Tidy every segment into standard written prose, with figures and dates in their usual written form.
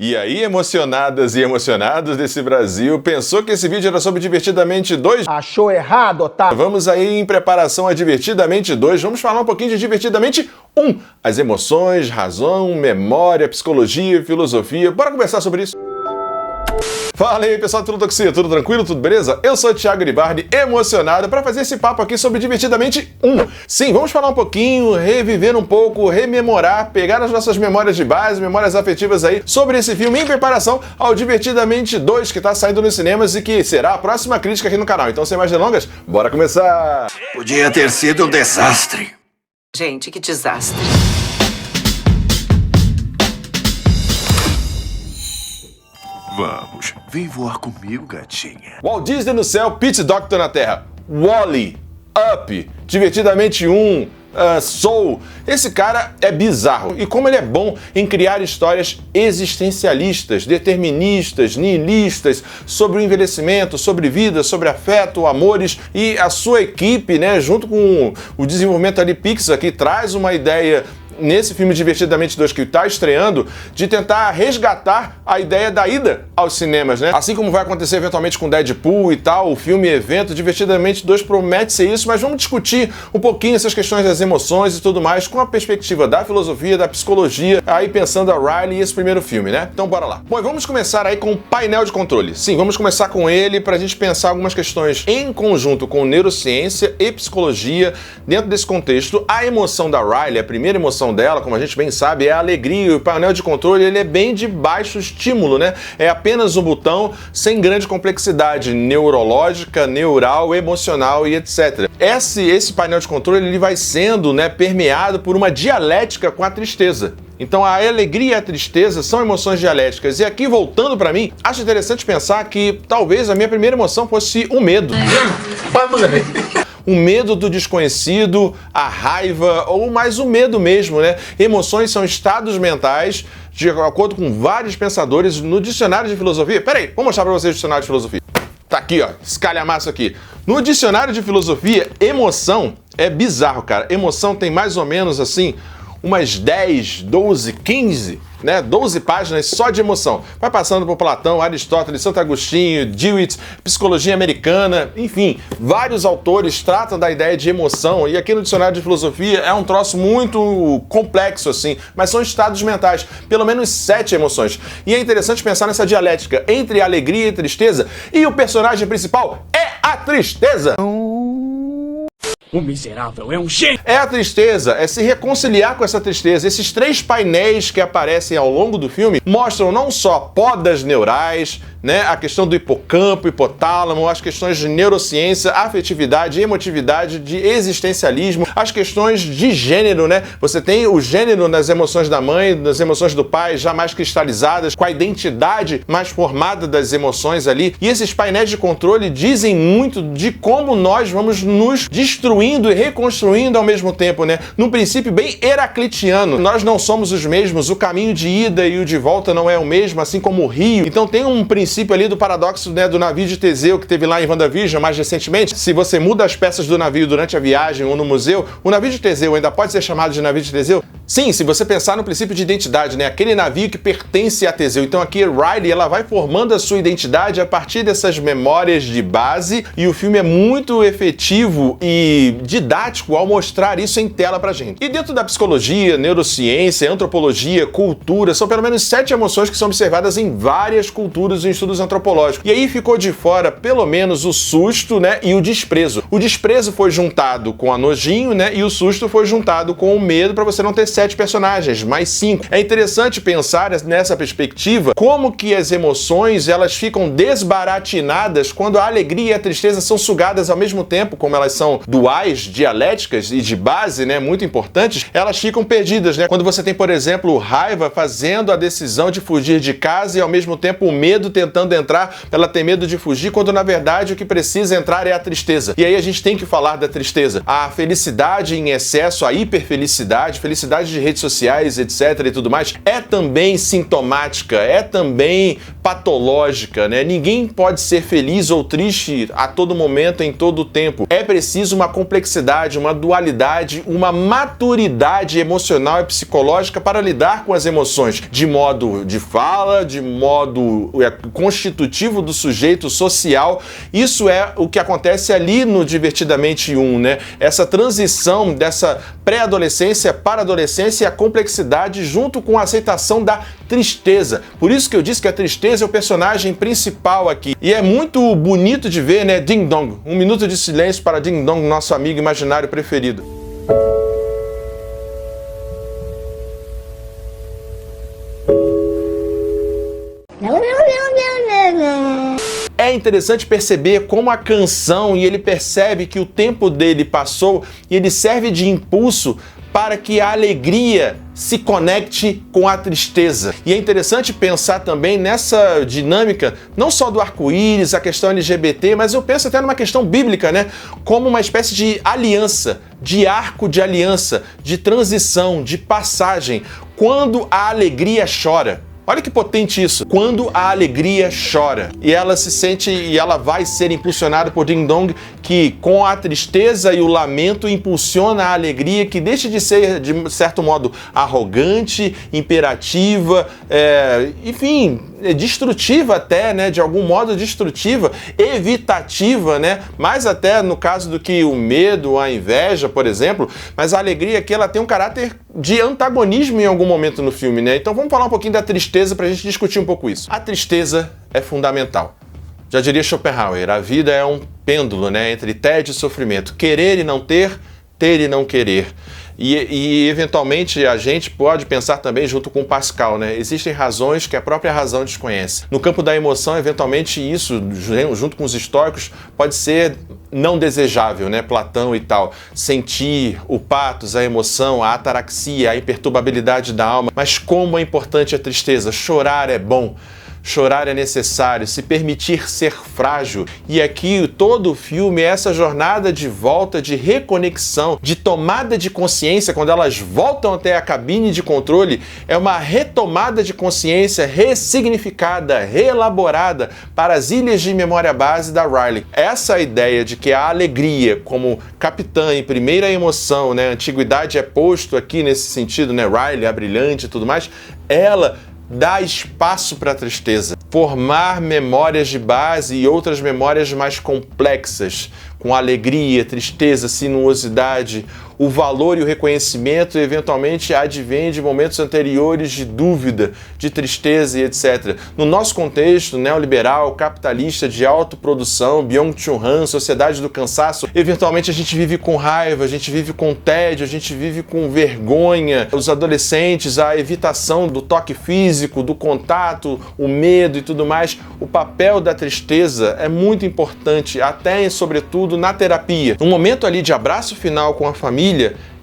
E aí, emocionadas e emocionados desse Brasil, pensou que esse vídeo era sobre Divertidamente 2? Achou errado, Otávio? Vamos aí em preparação a Divertidamente 2, vamos falar um pouquinho de Divertidamente 1. As emoções, razão, memória, psicologia, filosofia. Bora conversar sobre isso? Fala aí, pessoal, tudo toxia, tudo tranquilo, tudo beleza? Eu sou o Thiago Iribarne, emocionado para fazer esse papo aqui sobre Divertidamente 1. Sim, vamos falar um pouquinho, reviver um pouco, rememorar, pegar as nossas memórias de base, memórias afetivas aí sobre esse filme em preparação ao Divertidamente 2 que tá saindo nos cinemas e que será a próxima crítica aqui no canal. Então, sem mais delongas, bora começar! Podia ter sido um desastre. Gente, que desastre. Vamos, vem voar comigo, gatinha. Walt Disney no céu, Pete Docter na terra. Wall-E, Up, Divertidamente 1, Soul. Esse cara é bizarro. E como ele é bom em criar histórias existencialistas, deterministas, nihilistas, sobre o envelhecimento, sobre vida, sobre afeto, amores. E a sua equipe, né, junto com o desenvolvimento ali Pixar, que traz uma ideia nesse filme Divertidamente 2 que está estreando, de tentar resgatar a ideia da ida aos cinemas, né? Assim como vai acontecer eventualmente com Deadpool e tal, o filme evento, Divertidamente 2 promete ser isso, mas vamos discutir um pouquinho essas questões das emoções e tudo mais com a perspectiva da filosofia, da psicologia, aí pensando a Riley e esse primeiro filme, né? Então bora lá. Bom, e vamos começar aí com o painel de controle. Sim, vamos começar com ele pra gente pensar algumas questões em conjunto com neurociência e psicologia. Dentro desse contexto, a emoção da Riley, a primeira emoção dela, como a gente bem sabe, é a alegria. E o painel de controle ele é bem de baixo estímulo, né? É apenas um botão sem grande complexidade neurológica, neural, emocional e etc. Esse painel de controle ele vai sendo, né, permeado por uma dialética com a tristeza. Então a alegria e a tristeza são emoções dialéticas. E aqui, voltando pra mim, acho interessante pensar que talvez a minha primeira emoção fosse o medo. O medo do desconhecido, a raiva, ou mais o medo mesmo, né? Emoções são estados mentais, de acordo com vários pensadores, no dicionário de filosofia. Peraí, vou mostrar pra vocês o dicionário de filosofia. Tá aqui, ó, escalhamaço aqui. No dicionário de filosofia, emoção é bizarro, cara. Emoção tem mais ou menos, assim, umas 10, 12, 15, né? 12 páginas só de emoção. Vai passando por Platão, Aristóteles, Santo Agostinho, Dewey, psicologia americana, enfim, vários autores tratam da ideia de emoção e aqui no dicionário de filosofia é um troço muito complexo, assim, mas são estados mentais, pelo menos 7 emoções. E é interessante pensar nessa dialética entre alegria e tristeza e o personagem principal é a tristeza. O miserável é um gênio! É a tristeza, é se reconciliar com essa tristeza. Esses 3 painéis que aparecem ao longo do filme mostram não só podas neurais, né, a questão do hipocampo, hipotálamo, as questões de neurociência, afetividade, emotividade, de existencialismo, as questões de gênero, né? Você tem o gênero nas emoções da mãe, nas emoções do pai, já mais cristalizadas, com a identidade mais formada das emoções ali. E esses painéis de controle dizem muito de como nós vamos nos destruindo e reconstruindo ao mesmo tempo, né? Num princípio bem heraclitiano. Nós não somos os mesmos, o caminho de ida e o de volta não é o mesmo, assim como o rio. Então tem um princípio ali do paradoxo, né, do navio de Teseu que teve lá em WandaVision mais recentemente. Se você muda as peças do navio durante a viagem ou no museu, o navio de Teseu ainda pode ser chamado de navio de Teseu? Sim, se você pensar no princípio de identidade, né, aquele navio que pertence a Teseu. Então aqui Riley, ela vai formando a sua identidade a partir dessas memórias de base e o filme é muito efetivo e didático ao mostrar isso em tela pra gente. E dentro da psicologia, neurociência, antropologia, cultura, são pelo menos 7 emoções que são observadas em várias culturas e estudos antropológicos. E aí ficou de fora, pelo menos, o susto, né, e o desprezo. O desprezo foi juntado com a nojinho, né, e o susto foi juntado com o medo para você não ter 7 personagens, mais 5. É interessante pensar nessa perspectiva como que as emoções, elas ficam desbaratinadas quando a alegria e a tristeza são sugadas ao mesmo tempo, como elas são duais, dialéticas e de base, né, muito importantes, elas ficam perdidas, né? Quando você tem, por exemplo, raiva fazendo a decisão de fugir de casa e ao mesmo tempo o medo tentando entrar, ela tem medo de fugir, quando na verdade o que precisa entrar é a tristeza. E aí a gente tem que falar da tristeza. A felicidade em excesso, a hiperfelicidade, felicidade postagem de redes sociais, etc. e tudo mais, é também sintomática, é também patológica, né? Ninguém pode ser feliz ou triste a todo momento, em todo o tempo. É preciso uma complexidade, uma dualidade, uma maturidade emocional e psicológica para lidar com as emoções, de modo de fala, de modo constitutivo do sujeito social. Isso é o que acontece ali no Divertidamente 1, né? Essa transição dessa pré-adolescência para a adolescência e a complexidade junto com a aceitação da tristeza. Por isso que eu disse que a tristeza é o personagem principal aqui. E é muito bonito de ver, né? Ding Dong. Um minuto de silêncio para Ding Dong, nosso amigo imaginário preferido. É interessante perceber como a canção, e ele percebe que o tempo dele passou e ele serve de impulso para que a alegria se conecte com a tristeza. E é interessante pensar também nessa dinâmica, não só do arco-íris, a questão LGBT, mas eu penso até numa questão bíblica, né? Como uma espécie de aliança, de arco de aliança, de transição, de passagem, quando a alegria chora. Olha que potente isso. Quando a alegria chora. E ela se sente, e ela vai ser impulsionada por Ding Dong, que com a tristeza e o lamento impulsiona a alegria, que deixa de ser, de certo modo, arrogante, imperativa, enfim, destrutiva até, né? De algum modo destrutiva, evitativa, né? Mais até no caso do que o medo, a inveja, por exemplo. Mas a alegria aqui, ela tem um caráter de antagonismo em algum momento no filme, né? Então vamos falar um pouquinho da tristeza para a gente discutir um pouco isso. A tristeza é fundamental. Já diria Schopenhauer, a vida é um pêndulo, né? Entre tédio e sofrimento. Querer e não ter, ter e não querer. E eventualmente a gente pode pensar também junto com Pascal, né? Existem razões que a própria razão desconhece. No campo da emoção, eventualmente isso, junto com os estoicos, pode ser não desejável, né? Platão e tal. Sentir o patos, a emoção, a ataraxia, a imperturbabilidade da alma. Mas como é importante a tristeza. Chorar é bom. Chorar é necessário, se permitir ser frágil. E aqui todo o filme é essa jornada de volta, de reconexão, de tomada de consciência. Quando elas voltam até a cabine de controle, é uma retomada de consciência ressignificada, reelaborada para as ilhas de memória base da Riley. Essa ideia de que a alegria como capitã e primeira emoção, né, a antiguidade é posto aqui nesse sentido, né, Riley, a brilhante e tudo mais, ela dá espaço para a tristeza, formar memórias de base e outras memórias mais complexas, com alegria, tristeza, sinuosidade. O valor e o reconhecimento eventualmente advém de momentos anteriores de dúvida, de tristeza e etc. No nosso contexto neoliberal, capitalista, de autoprodução, Byung-Chul Han, sociedade do cansaço, eventualmente a gente vive com raiva, a gente vive com tédio, a gente vive com vergonha. Os adolescentes, a evitação do toque físico, do contato, o medo e tudo mais. O papel da tristeza é muito importante, até e sobretudo na terapia. Um momento ali de abraço final com a família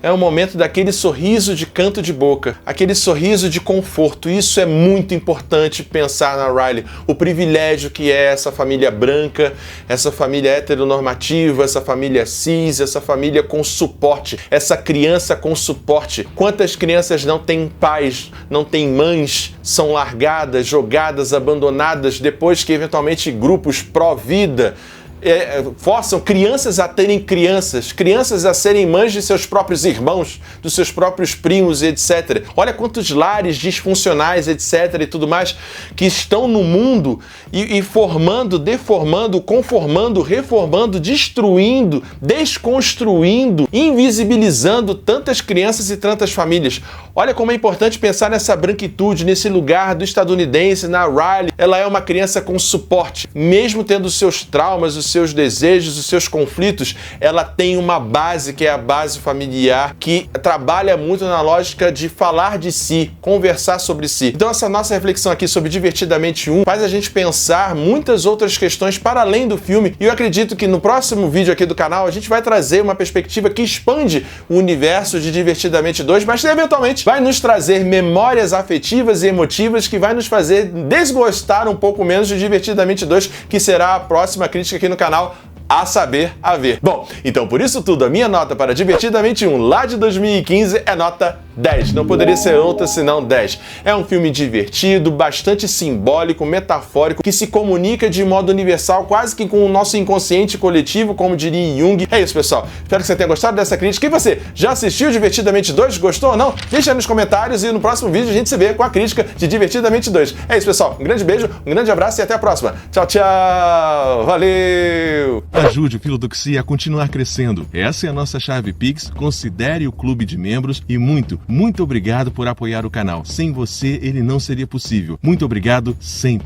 é um momento daquele sorriso de canto de boca, aquele sorriso de conforto. Isso é muito importante pensar na Riley. O privilégio que é essa família branca, essa família heteronormativa, essa família cis, essa família com suporte, essa criança com suporte. Quantas crianças não têm pais, não têm mães, são largadas, jogadas, abandonadas, depois que eventualmente grupos pró-vida forçam crianças a terem crianças a serem mães de seus próprios irmãos, dos seus próprios primos, etc. Olha quantos lares disfuncionais, etc. e tudo mais, que estão no mundo e formando, deformando, conformando, reformando, destruindo, desconstruindo, invisibilizando tantas crianças e tantas famílias. Olha como é importante pensar nessa branquitude, nesse lugar do estadunidense, na Riley. Ela é uma criança com suporte. Mesmo tendo os seus traumas, os seus desejos, os seus conflitos, ela tem uma base que é a base familiar, que trabalha muito na lógica de falar de si, conversar sobre si. Então essa nossa reflexão aqui sobre Divertidamente 1 faz a gente pensar muitas outras questões para além do filme, e eu acredito que no próximo vídeo aqui do canal a gente vai trazer uma perspectiva que expande o universo de Divertidamente 2, mas eventualmente vai nos trazer memórias afetivas e emotivas que vai nos fazer desgostar um pouco menos de Divertidamente 2, que será a próxima crítica aqui no canal. a saber, a ver. Bom, então por isso tudo, a minha nota para Divertidamente 1 lá de 2015 é nota 10. Não poderia ser outra senão 10. É um filme divertido, bastante simbólico, metafórico, que se comunica de modo universal, quase que com o nosso inconsciente coletivo, como diria Jung. É isso, pessoal. Espero que você tenha gostado dessa crítica. E você, já assistiu Divertidamente 2? Gostou ou não? Deixa aí nos comentários e no próximo vídeo a gente se vê com a crítica de Divertidamente 2. É isso, pessoal. Um grande beijo, um grande abraço e até a próxima. Tchau, tchau. Valeu! Ajude o Filodoxia a continuar crescendo. Essa é a nossa chave Pix. Considere o clube de membros e muito obrigado por apoiar o canal. Sem você, ele não seria possível. Muito obrigado sempre.